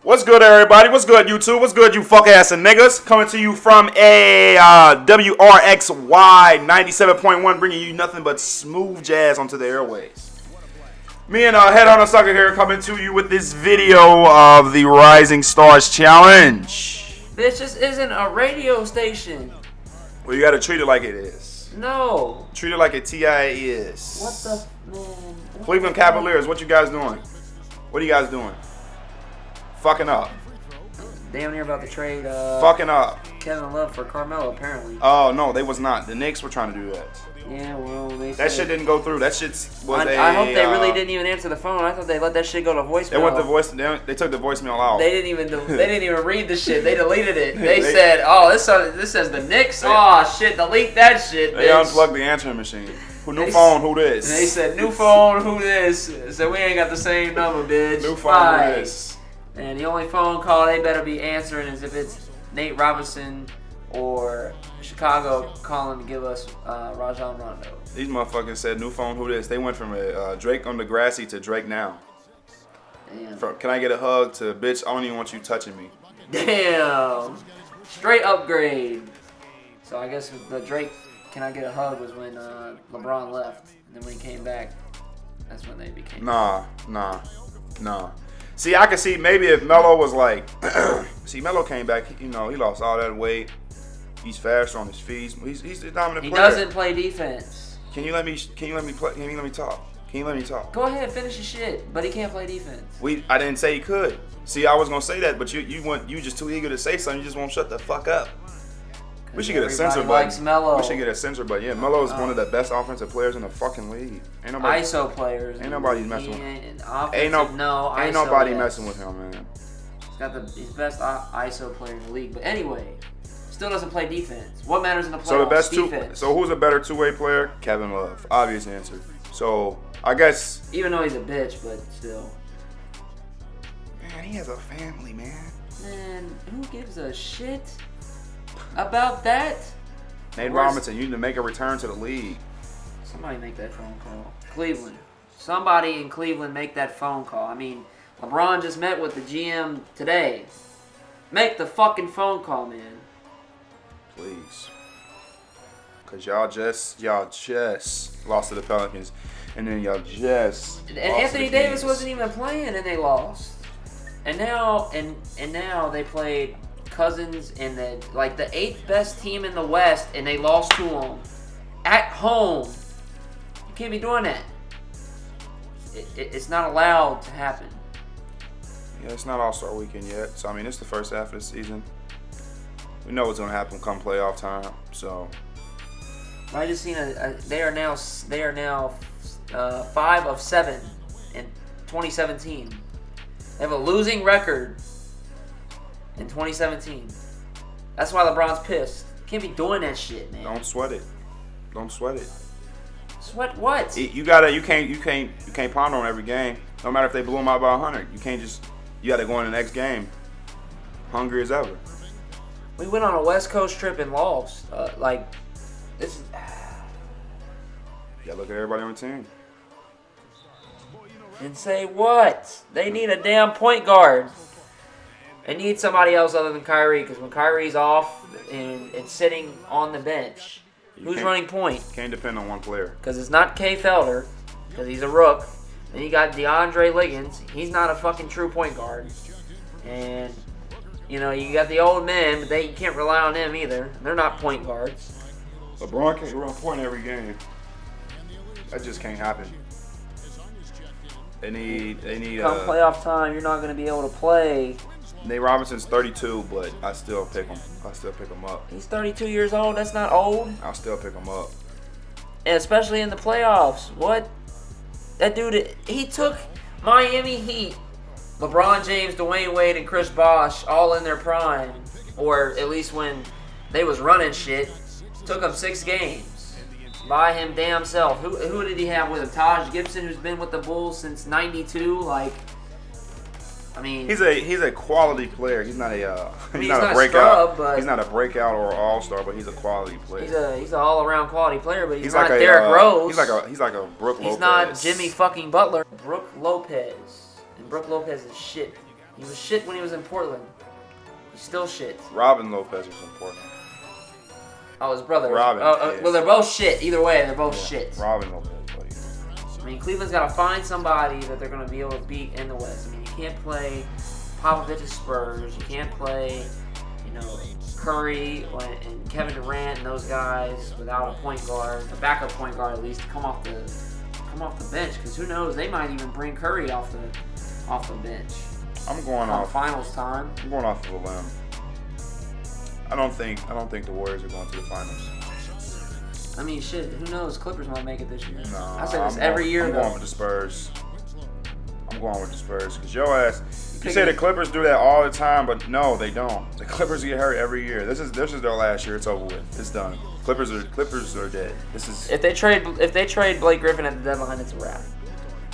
What's good, everybody? What's good, YouTube? What's good, you fuck-ass and niggas? Coming to you from a WRXY 97.1, bringing you nothing but smooth jazz onto the airways. Me and Head on a Sucker here coming to you with this video of the Rising Stars Challenge. This just isn't a radio station. Well, you gotta treat it like it is. No. Treat it like a TI is. What the man? Cleveland Cavaliers, what you guys doing? What are you guys doing? Fucking up. Damn near about to trade fucking up. Kevin Love for Carmelo, apparently. Oh, no, they was not. The Knicks were trying to do that. Yeah, well, they that shit didn't go through. That shit was I hope they really didn't even answer the phone. I thought they let that shit go to voicemail. They went to they took the voicemail out. They didn't even read the shit. They deleted it. They said, "Oh, this says the Knicks. Oh shit, delete that shit." They bitch. unplugged the answering machine. New phone, who this? And they said, "New phone, who this?" So we ain't got the same number, bitch. New phone, who this? And the only phone call they better be answering is if it's Nate Robinson or Chicago calling to give us Rajon Rondo. These motherfuckers said, "New phone, who this?" They went from Drake on Degrassi to Drake now. Damn. From "Can I get a hug?" to "Bitch, I don't even want you touching me." Damn. Straight upgrade. So I guess the Drake "Can I get a hug?" was when LeBron left. And then when he came back, that's when they became... Nah. See, I could see maybe if Melo was like... see, Melo came back, he lost all that weight. He's faster on his feet. He's the dominant player. He doesn't play defense. Can you let me talk? Can you let me talk? Go ahead, finish your shit. But he can't play defense. I didn't say he could. See, I was gonna say that, but you just too eager to say something. You just won't shut the fuck up. We should get a censor button. Melo. We should get a censor button. Yeah, Melo is one of the best offensive players in the fucking league. Ain't nobody ISO players. Ain't nobody messing with him. Ain't nobody messing with him, man. He's the best ISO player in the league. But anyway, still doesn't play defense. What matters in the playoffs? So the best defense. So who's a better two-way player? Kevin Love. Obvious answer. So I guess. Even though he's a bitch, but still. Man, he has a family, man. Man, who gives a shit about that? Nate Robinson, you need to make a return to the league. Somebody make that phone call. Cleveland. Somebody in Cleveland make that phone call. I mean, LeBron just met with the GM today. Make the fucking phone call, man. Please. Because y'all just lost to the Pelicans. And then y'all just And Anthony Davis wasn't even playing and they lost. And now they played Cousins and the 8th best team in the West, and they lost to them at home. You can't be doing that. It's not allowed to happen. Yeah, it's not All-Star Weekend yet, so I mean it's the first half of the season. We know what's gonna happen come playoff time. So I just seen they are now 5 of 7 in 2017. They have a losing record in 2017. That's why LeBron's pissed. Can't be doing that shit, man. Don't sweat it. Sweat what? You can't ponder on every game. No matter if they blew them out by 100. You gotta go in the next game hungry as ever. We went on a West Coast trip and lost. This is... You gotta look at everybody on the team. And say what? They need a damn point guard. They need somebody else other than Kyrie, because when Kyrie's off and sitting on the bench, who's running point? Can't depend on one player. Because it's not Kay Felder, because he's a rook. Then you got DeAndre Liggins. He's not a fucking true point guard. And, you know, you got the old men, but you can't rely on them either. They're not point guards. LeBron can't run point every game. That just can't happen. They need. Come playoff time, you're not going to be able to play. Nate Robinson's 32, but I still pick him. Up. He's 32 years old. That's not old. I'll still pick him up. And especially in the playoffs. What? That dude, he took Miami Heat, LeBron James, Dwayne Wade, and Chris Bosh all in their prime, or at least when they was running shit. Took them 6 games by him damn self. Who did he have with him? Taj Gibson, who's been with the Bulls since '92. Like, I mean, he's a quality player. He's not a he's not a breakout. But he's not a breakout or all-star, but he's a quality player. He's an all-around quality player, but he's not like Derrick Rose. He's like a Brook Lopez. He's not Jimmy fucking Butler. Brook Lopez, and Brook Lopez is shit. He was shit when he was in Portland. He's still shit. Robin Lopez was in Portland. Oh, his brother. Robin. Well, they're both shit. Either way, they're both shit. Robin Lopez, buddy. I mean, Cleveland's got to find somebody that they're going to be able to beat in the West. I mean, you can't play Popovich's Spurs. You can't play, you know, Curry and Kevin Durant and those guys without a point guard, a backup point guard at least, to come off the bench. Because who knows, they might even bring Curry off the bench. I'm going off finals time. I'm going off of a limb. I don't think the Warriors are going to the finals. I mean, shit. Who knows? Clippers might make it this year. No, I say this every year. I'm going with the Spurs. Because your ass. You say the Clippers do that all the time, but no, they don't. The Clippers get hurt every year. This is their last year. It's over with. It's done. Clippers are dead. This is. If they trade Blake Griffin at the deadline, it's a wrap.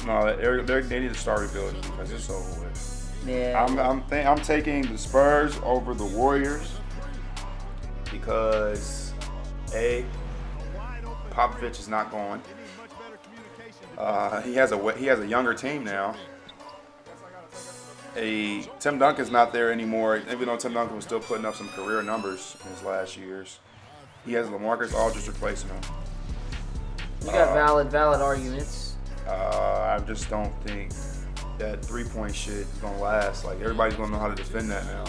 No, they need to start rebuilding because it's over with. Yeah. I'm taking the Spurs over the Warriors because Popovich is not going. He has a younger team now. Tim Duncan's not there anymore, even though Tim Duncan was still putting up some career numbers in his last years. He has LaMarcus Aldridge replacing him. You got valid arguments. I just don't think that three-point shit is gonna last. Like, everybody's gonna know how to defend that now.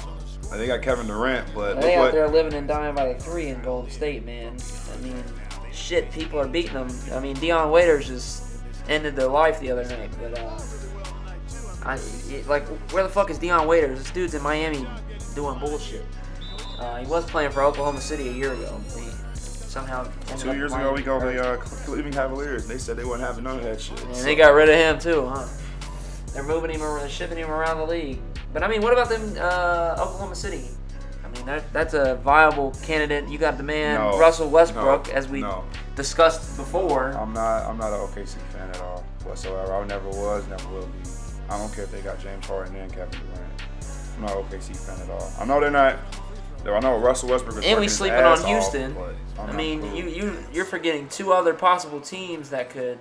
Like, they got Kevin Durant, but they out there living and dying by the 3 in Golden State, man. I mean, shit, people are beating them. I mean, Dion Waiters just ended their life the other night, but where the fuck is Dion Waiters? This dude's in Miami doing bullshit. He was playing for Oklahoma City a year ago. He somehow 2 years ago, we go the Cleveland Cavaliers. They said they wouldn't have none of that shit. And they got rid of him too, huh? They're moving him, shipping him around the league. But I mean, what about them Oklahoma City? I mean, that's a viable candidate. You got the man Russell Westbrook, as we discussed before. I'm not an OKC fan at all whatsoever. I never was, never will be. I don't care if they got James Harden and Kevin Durant. I'm not an OKC fan at all. I know they're not. I know Russell Westbrook is and we sleeping on Houston. Off, I mean, you're forgetting 2 other possible teams that could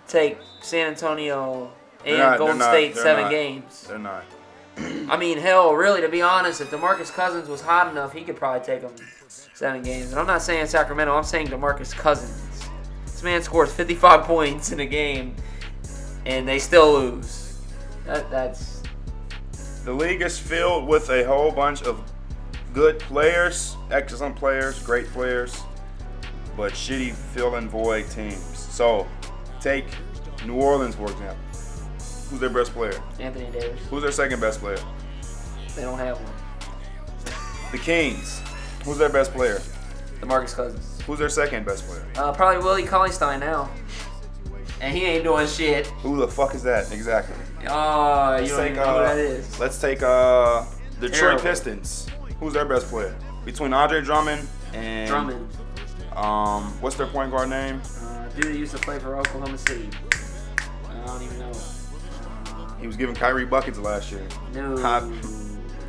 take San Antonio and Golden State 7 games. They're not. I mean, hell, really, to be honest, if DeMarcus Cousins was hot enough, he could probably take them 7 games. And I'm not saying Sacramento. I'm saying DeMarcus Cousins. This man scores 55 points in a game, and they still lose. That's the league is filled with a whole bunch of good players, excellent players, great players, but shitty fill and void teams. So, take New Orleans for example. Who's their best player? Anthony Davis. Who's their second best player? They don't have one. The Kings. Who's their best player? DeMarcus Cousins. Who's their second best player? Probably Willie Cauley-Stein now. And he ain't doing shit. Who the fuck is that? Exactly. You don't even know who that is. Let's take Detroit Pistons. Who's their best player? Between Andre Drummond and what's their point guard name? Dude that used to play for Oklahoma City. I don't even know. He was giving Kyrie buckets last year. No.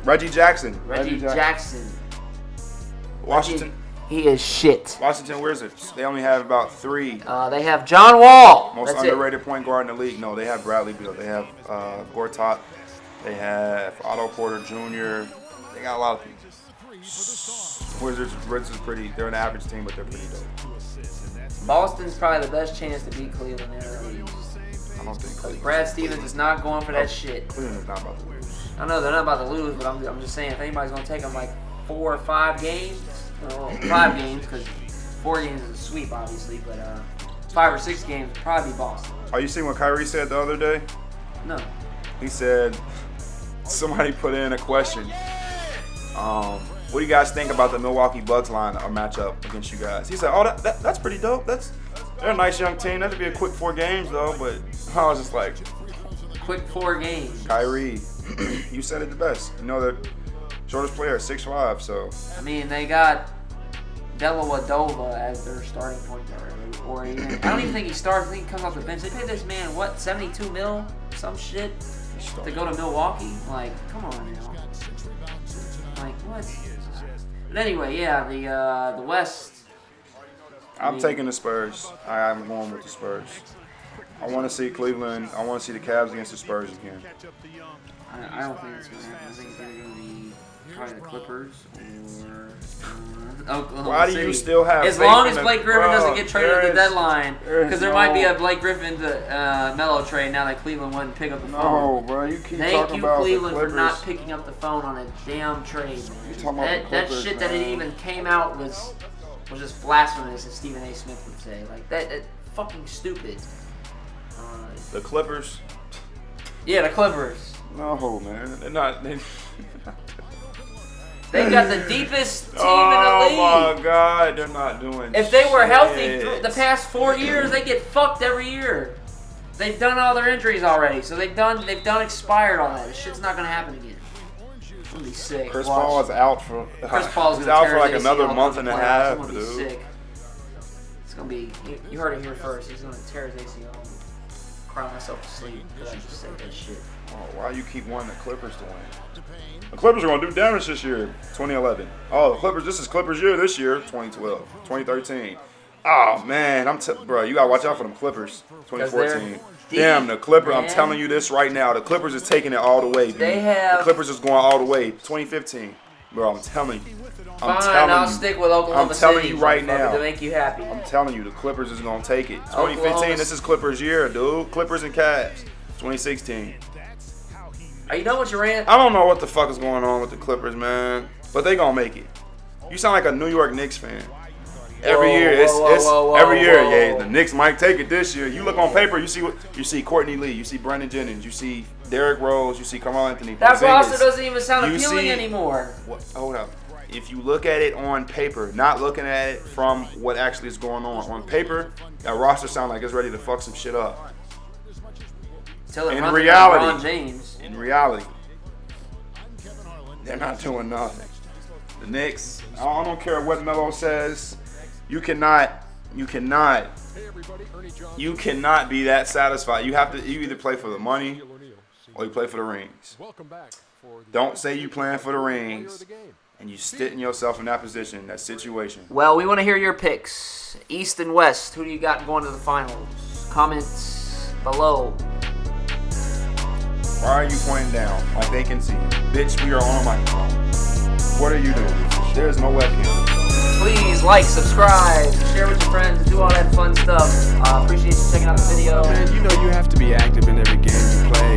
Reggie Jackson. Reggie Jackson. Washington. He is shit. Washington Wizards. They only have about 3. They have John Wall. Most underrated point guard in the league. No, they have Bradley Beal. They have Gortat. They have Otto Porter Jr. They got a lot of people. Wizards is pretty. They're an average team, but they're pretty dope. Boston's probably the best chance to beat Cleveland in the East. don't think Cleveland. Brad Stevens is not going for that shit. Cleveland is not about to lose. I know they're not about to lose, but I'm just saying if anybody's gonna take them like 4 or 5 games, well, 5 games because 4 games is a sweep, obviously, but 5 or 6 games would probably be Boston. Oh, you seen what Kyrie said the other day? No. He said somebody put in a question. What do you guys think about the Milwaukee Bucks line or matchup against you guys? He said, "Oh, that's pretty dope. They're a nice young team. That'd be a quick 4 games though." But I was just like, quick 4 games. Kyrie, you said it the best. You know the shortest player, 6'5". So I mean, they got Dellavedova as their starting point guard, or even I don't even think he starts. I think he comes off the bench. They pay this man what, $72 million, some shit, to go to Milwaukee. Like, come on now. Like what? But anyway, yeah, the West. I'm taking the Spurs. I'm going with the Spurs. I want to see Cleveland. I want to see the Cavs against the Spurs again. I don't think it's going to happen. I think they're going to be probably the Clippers or Oklahoma Why do City. you still have as faith long in as the- Blake Griffin doesn't get traded at the deadline, because there might be a Blake Griffin to Melo trade now that Cleveland wouldn't pick up the phone. No, bro, you keep Thank talking you, about Cleveland, the for Clippers. not picking up the phone on a damn trade. You talking about the That Clippers, shit that it man. even came out was just blasphemous, as Stephen A. Smith would say. Like that fucking stupid. The Clippers. Yeah, the Clippers. No, man, they're not. They got the deepest team Oh in the league. my God, they're not doing. If they were healthy shit. the past 4 years, they get fucked every year. They've done all their injuries already, so they've done expired all that. This shit's not gonna happen again. It's gonna be sick. Chris Watch. Paul is out for. Chris Paul's he's gonna out tear for like his another ACL month in and the a playoffs. half, It's gonna be dude. sick. It's gonna be. You heard it here first. He's gonna tear his ACL. Cry myself to sleep because I just said that shit. Oh, why you keep wanting the Clippers to win? The Clippers are gonna do damage this year. 2011. Oh, the Clippers. This is Clippers year this year. 2012. 2013. Oh man, bro. You gotta watch out for them Clippers. 2014. Damn, the Clippers. I'm telling you this right now. The Clippers is taking it all the way. Dude. The Clippers is going all the way. 2015. Bro, I'm telling you. Fine, I'll stick with Oklahoma City. I'm telling you right now. To make you happy. I'm telling you, the Clippers is gonna take it. 2015. This is Clippers year, dude. Clippers and Cavs. 2016. Are you done with your rant? I don't know what the fuck is going on with the Clippers, man. But they gonna make it. You sound like a New York Knicks fan. Every year, every year, yeah. The Knicks might take it this year. You look on paper, you see Courtney Lee, you see Brandon Jennings, you see Derrick Rose, you see Carmelo Anthony. That Porzingis. roster doesn't even sound appealing anymore. Hold up. If you look at it on paper, not looking at it from what actually is going on paper, that roster sounds like it's ready to fuck some shit up. In reality, they're not doing nothing. The Knicks, I don't care what Melo says, you cannot be that satisfied. You either play for the money or you play for the rings. Don't say you playing for the rings and you sitting yourself in that position, that situation. Well, we want to hear your picks. East and West, who do you got going to the finals? Comments below. Why are you pointing down like they can see? Bitch, we are on a microphone. What are you doing? There's no webcam. Please like, subscribe, share with your friends, do all that fun stuff. Appreciate you checking out the video. Man, you know you have to be active in every game you play